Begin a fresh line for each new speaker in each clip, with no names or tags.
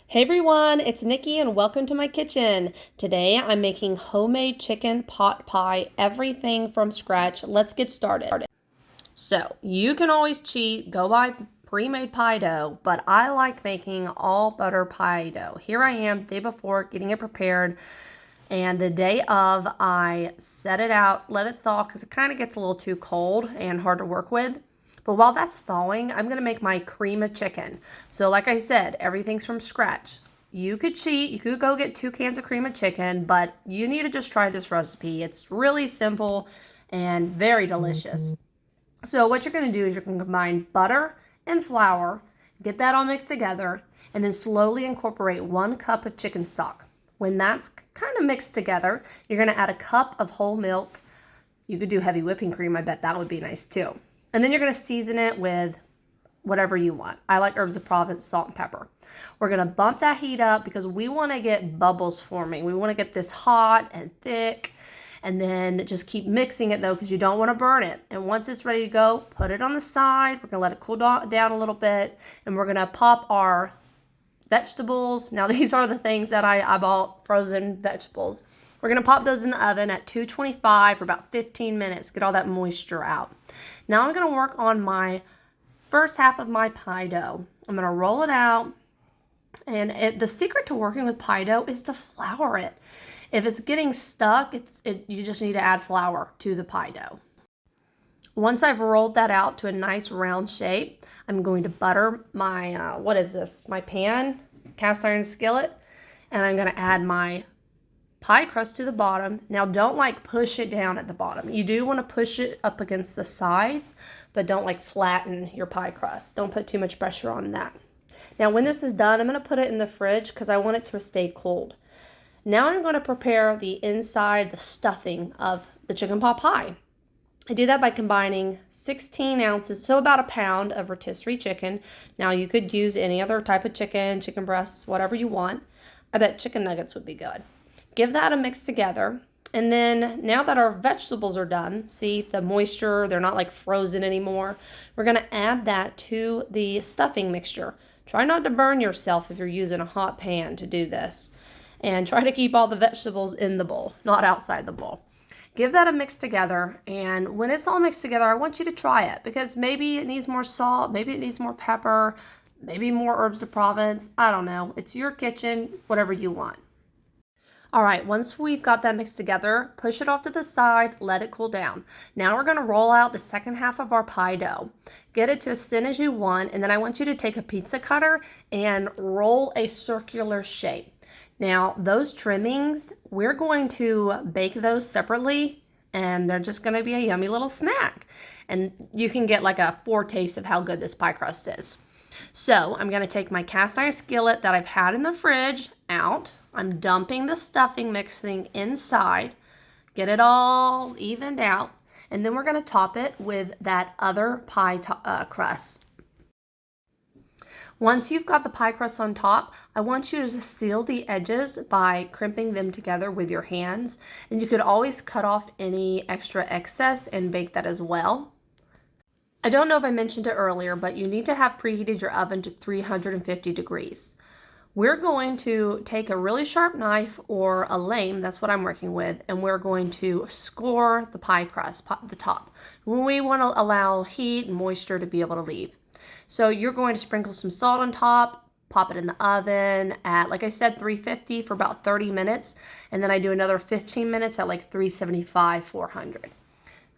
Hey everyone, it's Nikki and welcome to my kitchen. Today I'm making homemade chicken pot pie, everything from scratch. Let's get started. So you can always cheat, go buy pre-made pie dough, but I like making all butter pie dough. Here I am, day before, getting it prepared. And the day of, I set it out, let it thaw because it kind of gets a little too cold and hard to work with. But while that's thawing, I'm going to make my cream of chicken. So like I said, everything's from scratch. You could cheat. You could go get 2 cans of cream of chicken, but you need to just try this recipe. It's really simple and very delicious. So what you're going to do is you're going to combine butter and flour, get that all mixed together, and then slowly incorporate 1 cup of chicken stock. When that's kind of mixed together, you're going to add a cup of whole milk. You could do heavy whipping cream. I bet that would be nice too. And then you're going to season it with whatever you want. I like herbs of Provence, salt, and pepper. We're going to bump that heat up because we want to get bubbles forming. We want to get this hot and thick. And then just keep mixing it though because you don't want to burn it. And once it's ready to go, put it on the side. We're going to let it cool down a little bit. And we're going to pop our vegetables. Now these are the things that I bought, frozen vegetables. We're going to pop those in the oven at 225 for about 15 minutes. Get all that moisture out. Now I'm going to work on my first half of my pie dough. I'm going to roll it out. And the secret to working with pie dough is to flour it. If it's getting stuck, you just need to add flour to the pie dough. Once I've rolled that out to a nice round shape, I'm going to butter my, my pan, cast iron skillet, and I'm going to add my pie crust to the bottom. Now don't push it down at the bottom. You do want to push it up against the sides, but don't flatten your pie crust. Don't put too much pressure on that. Now when this is done, I'm going to put it in the fridge because I want it to stay cold. Now I'm going to prepare the inside, the stuffing of the chicken pot pie. I do that by combining 16 ounces, so about a pound of rotisserie chicken. Now you could use any other type of chicken, chicken breasts, whatever you want. I bet chicken nuggets would be good. Give that a mix together. And then now that our vegetables are done, see the moisture, they're not frozen anymore. We're going to add that to the stuffing mixture. Try not to burn yourself if you're using a hot pan to do this. And try to keep all the vegetables in the bowl, not outside the bowl. Give that a mix together, and when it's all mixed together, I want you to try it because maybe it needs more salt, maybe it needs more pepper, maybe more herbs of Provence. I don't know. It's your kitchen, whatever you want. All right, once we've got that mixed together, push it off to the side, let it cool down. Now we're going to roll out the second half of our pie dough. Get it to as thin as you want, and then I want you to take a pizza cutter and roll a circular shape. Now, those trimmings, we're going to bake those separately, and they're just going to be a yummy little snack. And you can get a foretaste of how good this pie crust is. So, I'm going to take my cast iron skillet that I've had in the fridge out. I'm dumping the stuffing mixing inside. Get it all evened out. And then we're going to top it with that other pie crust. Once you've got the pie crust on top, I want you to seal the edges by crimping them together with your hands. And you could always cut off any extra excess and bake that as well. I don't know if I mentioned it earlier, but you need to have preheated your oven to 350 degrees. We're going to take a really sharp knife or a lame, that's what I'm working with, and we're going to score the pie crust, the top. We want to allow heat and moisture to be able to leave. So you're going to sprinkle some salt on top, pop it in the oven at, like I said, 350 for about 30 minutes. And then I do another 15 minutes at 375, 400.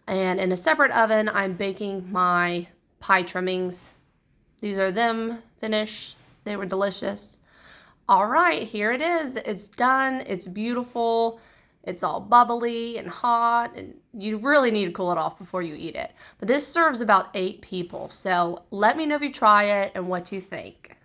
And in a separate oven, I'm baking my pie trimmings. These are them finished. They were delicious. All right, here it is. It's done. It's beautiful. It's all bubbly and hot, and you really need to cool it off before you eat it. But this serves about 8 people, so let me know if you try it and what you think.